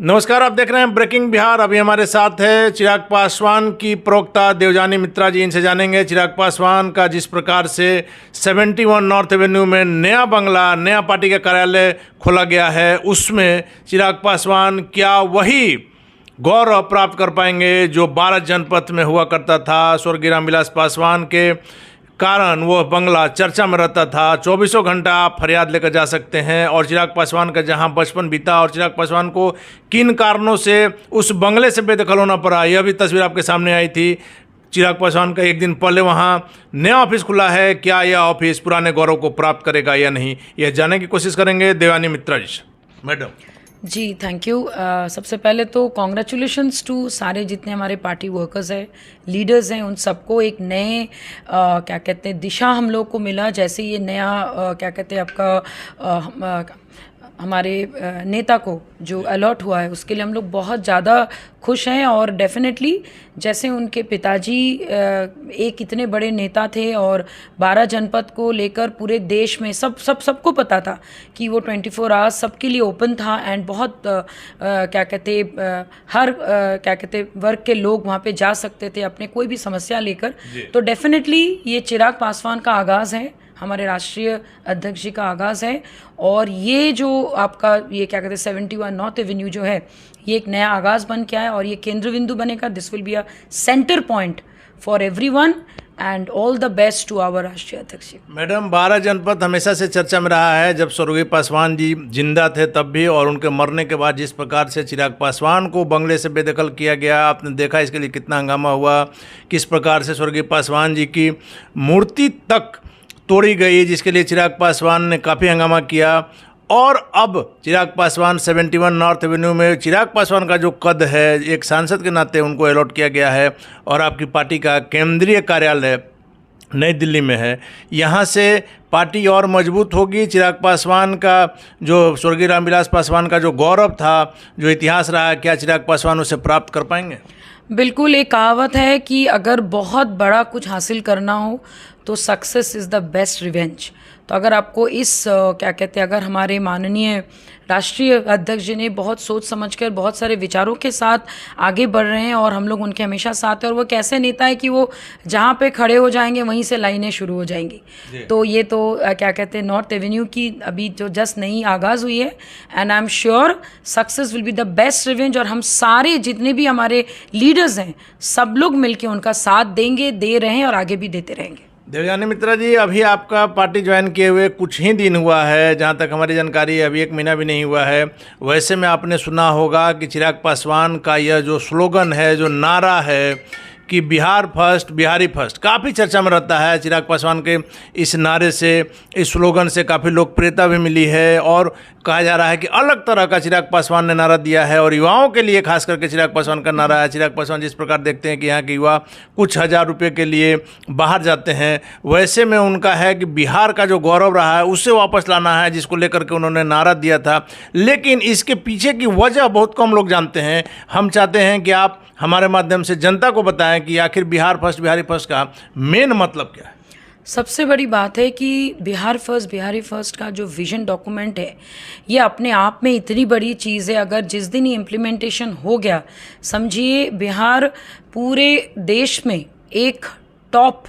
नमस्कार, आप देख रहे हैं ब्रेकिंग बिहार। अभी हमारे साथ है चिराग पासवान की प्रवक्ता देवयानी मित्रा जी। इनसे जानेंगे चिराग पासवान का जिस प्रकार से 71 नॉर्थ एवेन्यू में नया बंगला, नया पार्टी का कार्यालय खोला गया है, उसमें चिराग पासवान क्या वही गौरव प्राप्त कर पाएंगे जो 12 जनपद में हुआ करता था। स्वर्गीय रामविलास पासवान के कारण वो बंगला चर्चा में रहता था। 24 घंटा आप फरियाद लेकर जा सकते हैं। और चिराग पासवान का जहां बचपन बीता और चिराग पासवान को किन कारणों से उस बंगले से बेदखल होना पड़ा, यह भी तस्वीर आपके सामने आई थी। चिराग पासवान का एक दिन पहले वहां नया ऑफिस खुला है। क्या यह ऑफिस पुराने गौरव को प्राप्त करेगा या नहीं, यह जानने की कोशिश करेंगे देवयानी मित्रा जी से। Madam ji thank you. सबसे पहले तो कॉन्ग्रेचुलेशंस टू सारे जितने हमारे पार्टी वर्कर्स हैं, लीडर्स हैं, उन सबको एक नए क्या कहते हैं दिशा हम लोग को मिला। जैसे ये नया क्या कहते हैं आपका हमारे नेता को जो अलॉट हुआ है, उसके लिए हम लोग बहुत ज़्यादा खुश हैं। और डेफिनेटली जैसे उनके पिताजी एक इतने बड़े नेता थे और 12 जनपद को लेकर पूरे देश में सबको पता था कि वो 24 आवर्स सबके लिए ओपन था। एंड बहुत क्या कहते हर क्या कहते वर्ग के लोग वहाँ पे जा सकते थे अपने कोई भी समस्या लेकर। तो डेफिनेटली ये चिराग पासवान का आगाज़ है, हमारे राष्ट्रीय अध्यक्ष जी का आगाज़ है। और ये जो आपका ये क्या कहते हैं 71 नॉर्थ एवेन्यू जो है, ये एक नया आगाज़ बन के आया और ये केंद्र बिंदु बनेगा। This will be a centre point for everyone and all the best to our राष्ट्रीय अध्यक्ष। मैडम, 12 जनपद हमेशा से चर्चा में रहा है। जब स्वर्गीय पासवान जी जिंदा थे तब भी, और उनके मरने के बाद जिस प्रकार से चिराग पासवान को बंगले से बेदखल किया गया, आपने देखा इसके लिए कितना हंगामा हुआ। किस प्रकार से स्वर्गीय पासवान जी की मूर्ति तक तोड़ी गई, जिसके लिए चिराग पासवान ने काफ़ी हंगामा किया। और अब चिराग पासवान 71 नॉर्थ एवेन्यू में चिराग पासवान का जो कद है, एक सांसद के नाते उनको अलॉट किया गया है। और आपकी पार्टी का केंद्रीय कार्यालय नई दिल्ली में है। यहाँ से पार्टी और मजबूत होगी। चिराग पासवान का जो स्वर्गीय रामविलास पासवान का जो गौरव था, जो इतिहास रहा है, क्या चिराग पासवान उसे प्राप्त कर पाएंगे? बिल्कुल। एक कहावत है कि अगर बहुत बड़ा कुछ हासिल करना हो तो success is the best revenge. तो अगर आपको इस क्या कहते हैं, अगर हमारे माननीय राष्ट्रीय अध्यक्ष जी ने बहुत सोच समझकर बहुत सारे विचारों के साथ आगे बढ़ रहे हैं और हम लोग उनके हमेशा साथ हैं। और वो कैसे नेता है कि वो जहाँ पे खड़े हो जाएंगे वहीं से लाइनें शुरू हो जाएंगी। तो ये तो क्या कहते हैं नॉर्थ एवेन्यू की अभी जो जस्ट नई आगाज़ हुई है। And I am sure success will be the best revenge. और हम सारे जितने भी हमारे लीडर्स हैं, सब लोग मिलकर उनका साथ देंगे, दे रहे हैं और आगे भी देते रहेंगे। देवयानी मित्रा जी, अभी आपका पार्टी ज्वाइन किए हुए कुछ ही दिन हुआ है, जहां तक हमारी जानकारी है अभी 1 महीना भी नहीं हुआ है। वैसे में आपने सुना होगा कि चिराग पासवान का यह जो स्लोगन है, जो नारा है कि बिहार फर्स्ट बिहारी फर्स्ट, काफ़ी चर्चा में रहता है। चिराग पासवान के इस नारे से, इस स्लोगन से काफ़ी लोकप्रियता भी मिली है। और कहा जा रहा है कि अलग तरह का चिराग पासवान ने नारा दिया है और युवाओं के लिए खास करके चिराग पासवान का नारा है। चिराग पासवान जिस प्रकार देखते हैं कि यहाँ के युवा कुछ हज़ार रुपये के लिए बाहर जाते हैं, वैसे में उनका है कि बिहार का जो गौरव रहा है उसे वापस लाना है, जिसको लेकर के उन्होंने नारा दिया था। लेकिन इसके पीछे की वजह बहुत कम लोग जानते हैं। हम चाहते हैं कि आप हमारे माध्यम से जनता को बताएं कि आखिर बिहार फर्स्ट बिहारी फर्स्ट का मेन मतलब क्या है। सबसे बड़ी बात है कि बिहार फर्स्ट बिहारी फर्स्ट का जो विजन डॉक्यूमेंट है, ये अपने आप में इतनी बड़ी चीज़ है। अगर जिस दिन ये इम्प्लीमेंटेशन हो गया, समझिए बिहार पूरे देश में एक टॉप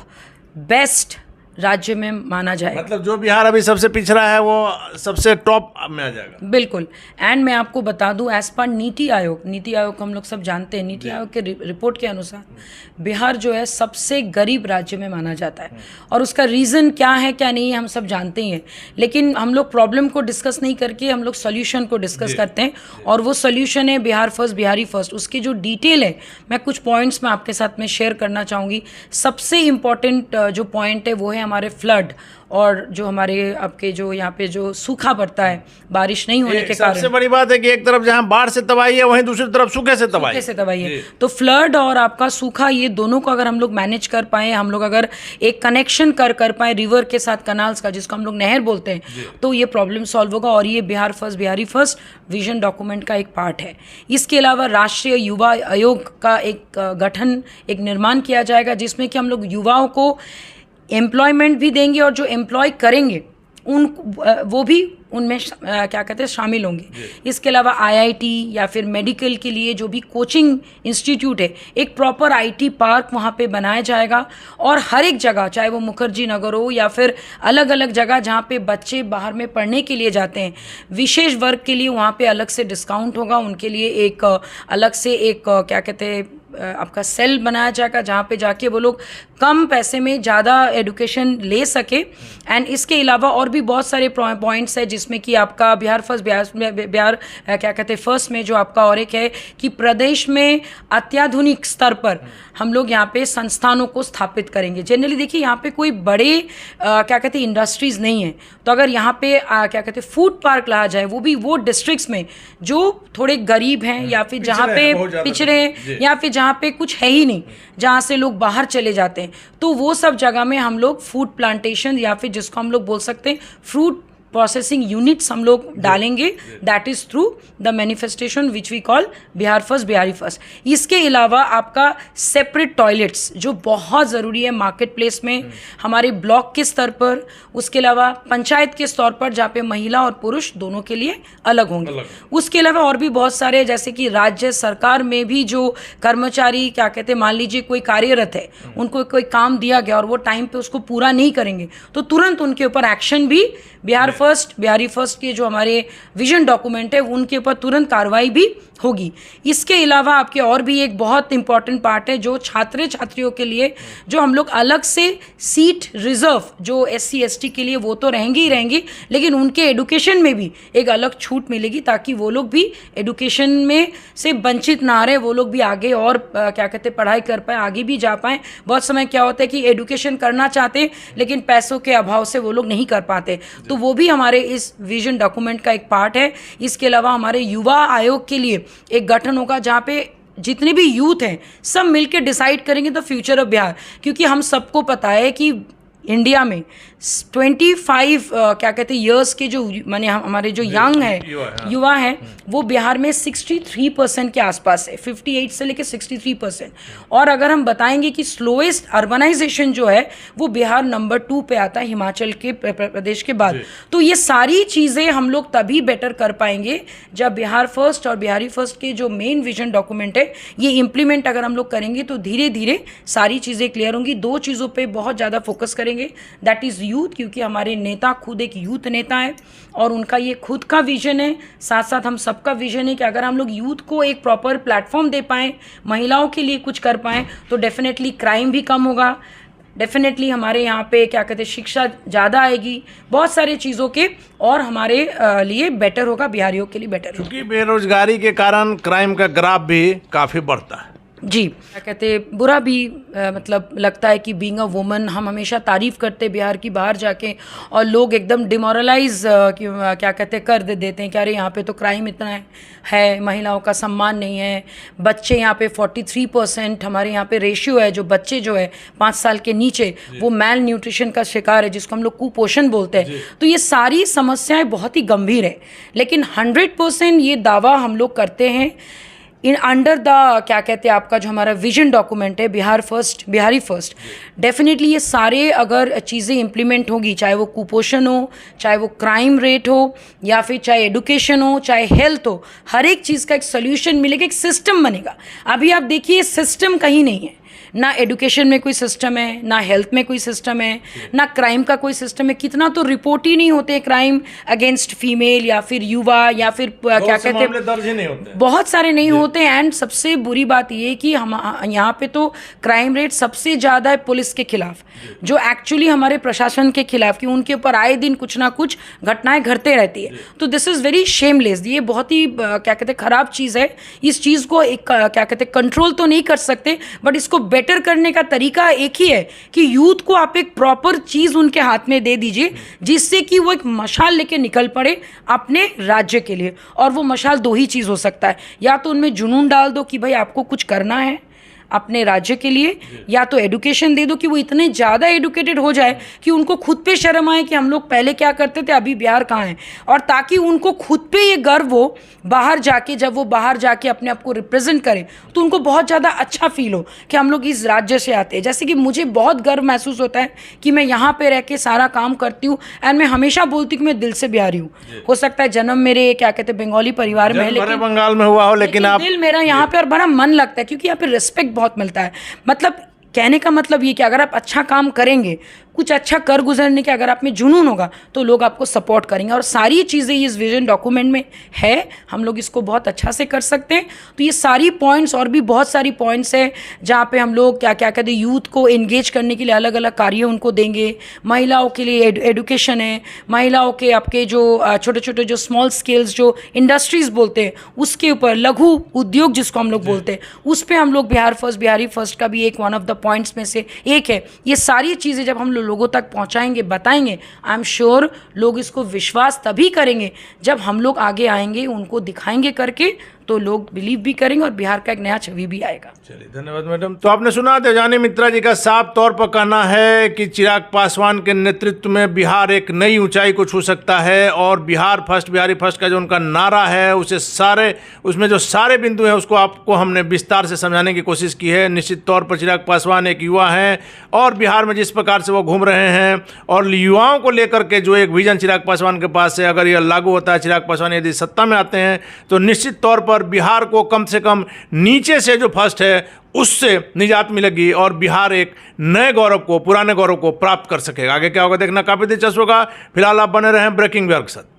बेस्ट राज्य में माना जाएगा। मतलब जो बिहार अभी सबसे पिछड़ा है वो सबसे टॉप में आ जाएगा। बिल्कुल। एंड मैं आपको बता दूं, एज पर नीति आयोग हम लोग सब जानते हैं, नीति आयोग के रिपोर्ट के अनुसार बिहार जो है सबसे गरीब राज्य में माना जाता है। और उसका रीज़न क्या है क्या नहीं है हम सब जानते ही हैं। लेकिन हम लोग प्रॉब्लम को डिस्कस नहीं करके हम लोग सोल्यूशन को डिस्कस करते हैं। और वो सोल्यूशन है बिहार फर्स्ट बिहारी फर्स्ट। उसकी जो डिटेल है, मैं कुछ पॉइंट्स में आपके साथ में शेयर करना चाहूँगी। सबसे इम्पॉर्टेंट जो पॉइंट है वो है हमारे फ्लड, और जो हमारे आपके जो यहाँ पे जो सूखा पड़ता है बारिश नहीं होने के कारण। सबसे बड़ी बात है कि एक तरफ जहाँ बाढ़ से तबाही है, वहीं दूसरी तरफ सूखे से तबाही है। तो फ्लड और आपका सूखा, ये दोनों को अगर हम लोग मैनेज कर पाए, हम लोग अगर एक कनेक्शन कर पाए रिवर के साथ, कनाल्स का, जिसको हम लोग नहर बोलते हैं, तो ये प्रॉब्लम सॉल्व होगा। और ये Bihar first Bihari first vision document का एक पार्ट है। इसके अलावा राष्ट्रीय युवा आयोग का एक गठन, एक निर्माण किया जाएगा, जिसमें कि हम लोग युवाओं को एम्प्लॉयमेंट भी देंगे और जो एम्प्लॉय करेंगे उन वो भी उनमें क्या कहते हैं शामिल होंगे। इसके अलावा IIT या फिर मेडिकल के लिए जो भी कोचिंग इंस्टीट्यूट है, एक प्रॉपर IT पार्क वहाँ पे बनाया जाएगा। और हर एक जगह, चाहे वो मुखर्जी नगर हो या फिर अलग अलग जगह जहाँ पे बच्चे बाहर में पढ़ने के लिए जाते हैं, विशेष वर्ग के लिए वहाँ पे अलग से डिस्काउंट होगा। उनके लिए एक अलग से एक क्या कहते हैं आपका सेल बनाया जाएगा, जहाँ पे जाके वो लोग कम पैसे में ज़्यादा एडुकेशन ले सके। एंड इसके अलावा और भी बहुत सारे पॉइंट्स है, जिसमें कि आपका बिहार क्या कहते हैं फर्स्ट में जो आपका और एक है कि प्रदेश में अत्याधुनिक स्तर पर हम लोग यहाँ पे संस्थानों को स्थापित करेंगे। जनरली देखिए यहाँ पे कोई बड़े क्या कहते हैं इंडस्ट्रीज़ नहीं है, तो अगर यहाँ पे क्या कहते हैं फूड पार्क लाया जाए, वो भी वो डिस्ट्रिक्ट्स में जो थोड़े गरीब हैं या फिर जहाँ पे पिछड़े हैं या फिर जहाँ पे कुछ है ही नहीं, जहाँ से लोग बाहर चले जाते हैं, तो वो सब जगह में हम लोग फूड प्लांटेशन या फिर जिसको हम लोग बोल सकते हैं फ्रूट प्रोसेसिंग यूनिट्स हम लोग डालेंगे। That is through the manifestation which we call Bihar first Bihari first. इसके अलावा आपका सेपरेट टॉयलेट्स जो बहुत ज़रूरी है मार्केट प्लेस में, हमारे ब्लॉक के स्तर पर, उसके अलावा पंचायत के स्तर पर जहाँ पे महिला और पुरुष दोनों के लिए अलग होंगे। उसके अलावा और भी बहुत सारे, जैसे कि राज्य सरकार में भी जो कर्मचारी क्या कहते हैं, मान लीजिए कोई कार्यरत है, उनको कोई काम दिया गया और वो टाइम पे उसको पूरा नहीं करेंगे, तो तुरंत उनके ऊपर एक्शन भी बिहार फर्स्ट बिहारी फर्स्ट के जो हमारे विजन डॉक्यूमेंट है उनके ऊपर तुरंत कार्रवाई भी होगी। इसके अलावा आपके और भी एक बहुत इंपॉर्टेंट पार्ट है जो छात्र छात्रियों के लिए, जो हम लोग अलग से सीट रिजर्व जो SC ST के लिए वो तो रहेंगी ही रहेंगी, लेकिन उनके एडुकेशन में भी एक अलग छूट मिलेगी ताकि वो लोग भी एडुकेशन में से वंचित ना रहे, वो लोग भी आगे और क्या कहते हैं पढ़ाई कर पाए, आगे भी जा पाएँ। बहुत समय क्या होता है कि एडुकेशन करना चाहते हैं लेकिन पैसों के अभाव से वो लोग नहीं कर पाते, तो वो भी हमारे इस विजन डॉक्यूमेंट का एक पार्ट है। इसके अलावा हमारे युवा आयोग के लिए एक गठन होगा जहाँ पे जितने भी यूथ हैं सब मिलकर डिसाइड करेंगे द फ्यूचर ऑफ बिहार, क्योंकि हम सबको पता है कि इंडिया में 25 क्या कहते हैं ईयर्स के जो माने हमारे जो यंग है युवा हैं वो बिहार में 63% के आसपास है, 58 से लेकर 63%। और अगर हम बताएंगे कि स्लोएस्ट अर्बनाइजेशन जो है वो बिहार नंबर 2 पे आता है हिमाचल के प्रदेश के बाद। तो ये सारी चीज़ें हम लोग तभी बेटर कर पाएंगे जब बिहार फर्स्ट और बिहारी फर्स्ट के जो मेन विजन डॉक्यूमेंट है ये इम्प्लीमेंट अगर हम लोग करेंगे तो धीरे धीरे सारी चीज़ें क्लियर होंगी। 2 चीज़ों पर बहुत ज़्यादा फोकस करेंगे, दैट इज़ यूथ, क्योंकि हमारे नेता खुद एक यूथ नेता है और उनका ये खुद का विजन है, साथ साथ हम सबका विजन है कि अगर हम लोग यूथ को एक प्रॉपर प्लेटफॉर्म दे पाएँ, महिलाओं के लिए कुछ कर पाएँ, तो डेफिनेटली क्राइम भी कम होगा, डेफिनेटली हमारे यहाँ पे क्या कहते हैं शिक्षा ज़्यादा आएगी, बहुत सारी चीज़ों के और हमारे लिए बेटर होगा, बिहारियों के लिए बेटर होगा। क्योंकि बेरोजगारी के कारण क्राइम का ग्राफ भी काफ़ी बढ़ता है। जी, क्या कहते हैं बुरा भी मतलब लगता है कि बीइंग अ वुमन हम हमेशा तारीफ़ करते बिहार की बाहर जाके और लोग एकदम डिमोरलाइज क्या कहते हैं कर देते हैं कि अरे यहाँ पे तो क्राइम इतना है, महिलाओं का सम्मान नहीं है, बच्चे यहाँ पे 43% हमारे यहाँ पे रेशियो है, जो बच्चे जो है 5 साल के नीचे वो मैल न्यूट्रिशन का शिकार है जिसको हम लोग कुपोषण बोलते हैं। तो ये सारी समस्याएं बहुत ही गंभीर है, लेकिन 100% ये दावा हम लोग करते हैं इन अंडर द क्या कहते हैं आपका जो हमारा विजन डॉक्यूमेंट है Bihar first Bihari first. Definitely ये सारे अगर चीज़ें इम्प्लीमेंट होगी, चाहे वो कुपोषण हो, चाहे वो क्राइम रेट हो, या फिर चाहे एडुकेशन हो, चाहे हेल्थ हो, हर एक चीज़ का एक सोल्यूशन मिलेगा, एक सिस्टम बनेगा। अभी आप देखिए सिस्टम कहीं नहीं है, ना एडुकेशन में कोई सिस्टम है, ना हेल्थ में कोई सिस्टम है, ना क्राइम का कोई सिस्टम है। कितना तो रिपोर्ट ही नहीं होते क्राइम अगेंस्ट फीमेल या फिर युवा या फिर क्या कहते हैं दर्ज ही नहीं होते, बहुत सारे नहीं होते। एंड सबसे बुरी बात ये कि हम यहाँ पे तो क्राइम रेट सबसे ज़्यादा है पुलिस के खिलाफ, जो एक्चुअली हमारे प्रशासन के खिलाफ, कि उनके ऊपर आए दिन कुछ ना कुछ घटनाएं घटते रहती है। तो दिस इज़ वेरी शेमलेस, ये बहुत ही क्या कहते हैं ख़राब चीज़ है। इस चीज़ को एक क्या कहते हैं कंट्रोल तो नहीं कर सकते, बट इसको बेटर करने का तरीका एक ही है कि यूथ को आप एक प्रॉपर चीज़ उनके हाथ में दे दीजिए जिससे कि वो एक मशाल लेके निकल पड़े अपने राज्य के लिए। और वो मशाल 2 ही चीज़ हो सकता है, या तो उनमें जुनून डाल दो कि भाई आपको कुछ करना है, अपने राज्य के लिए, या तो एडुकेशन दे दो कि वो इतने ज़्यादा एडुकेटेड हो जाए कि उनको खुद पे शर्म आए कि हम लोग पहले क्या करते थे, अभी बिहार कहाँ है, और ताकि उनको खुद पे ये गर्व हो बाहर जाके, जब वो बाहर जाके अपने आप को रिप्रेजेंट करें तो उनको बहुत ज़्यादा अच्छा फील हो कि हम लोग इस राज्य से आते हैं। जैसे कि मुझे बहुत गर्व महसूस होता है कि मैं यहाँ पे रह के सारा काम करती हूँ, एंड मैं हमेशा बोलती हूँ कि मैं दिल से बिहारी हूँ। हो सकता है जन्म मेरे क्या कहते हैं बंगाली परिवार में है, लेकिन बंगाल में हुआ हो, लेकिन आप दिल मेरा यहाँ पे, और बड़ा मन लगता है क्योंकि यहाँ पे रिस्पेक्ट बहुत मिलता है। मतलब कहने का मतलब ये कि अगर आप अच्छा काम करेंगे, कुछ अच्छा कर गुजरने के अगर आप में जुनून होगा तो लोग आपको सपोर्ट करेंगे, और सारी चीज़ें इस विजन डॉक्यूमेंट में है। हम लोग इसको बहुत अच्छा से कर सकते हैं। तो ये सारी पॉइंट्स और भी बहुत सारी पॉइंट्स है जहाँ पे हम लोग क्या क्या कहते हैं, यूथ को एंगेज करने के लिए अलग अलग कार्य उनको देंगे। महिलाओं के लिए एडुकेशन है, महिलाओं के आपके जो छोटे छोटे जो स्मॉल स्केल्स जो इंडस्ट्रीज़ बोलते हैं उसके ऊपर, लघु उद्योग जिसको हम लोग बोलते हैं, उस पर हम लोग बिहारी फर्स्ट का भी एक वन ऑफ द पॉइंट्स में से एक है। ये सारी चीज़ें जब हम लोगों तक पहुंचाएंगे, बताएंगे, आई एम श्योर लोग इसको विश्वास तभी करेंगे जब हम लोग आगे आएंगे, उनको दिखाएंगे करके, तो लोग बिलीव भी करेंगे और बिहार का एक नया छवि भी आएगा। चलिए, धन्यवाद मैडम। तो आपने सुना देवयानी मित्रा जी का साफ तौर पर कहना है कि चिराग पासवान के नेतृत्व में बिहार एक नई ऊंचाई को छू सकता है, और बिहार फर्स्ट, बिहारी फर्स्ट का जो उनका नारा है उसे उसमें जो सारे बिंदु हैं उसको आपको हमने विस्तार से समझाने की कोशिश की है। निश्चित तौर पर चिराग पासवान एक युवा हैं, और बिहार में जिस प्रकार से वो घूम रहे हैं, और युवाओं को लेकर के जो एक विजन चिराग पासवान के पास है, अगर यह लागू होता है, चिराग पासवान यदि सत्ता में आते हैं तो निश्चित तौर पर बिहार को कम से कम नीचे से जो फर्स्ट है उससे निजात मिलेगी, और बिहार एक नए गौरव को, पुराने गौरव को प्राप्त कर सकेगा। आगे क्या होगा देखना काफ़ी दिलचस्प होगा। फिलहाल आप बने रहें ब्रेकिंग बिहार के साथ।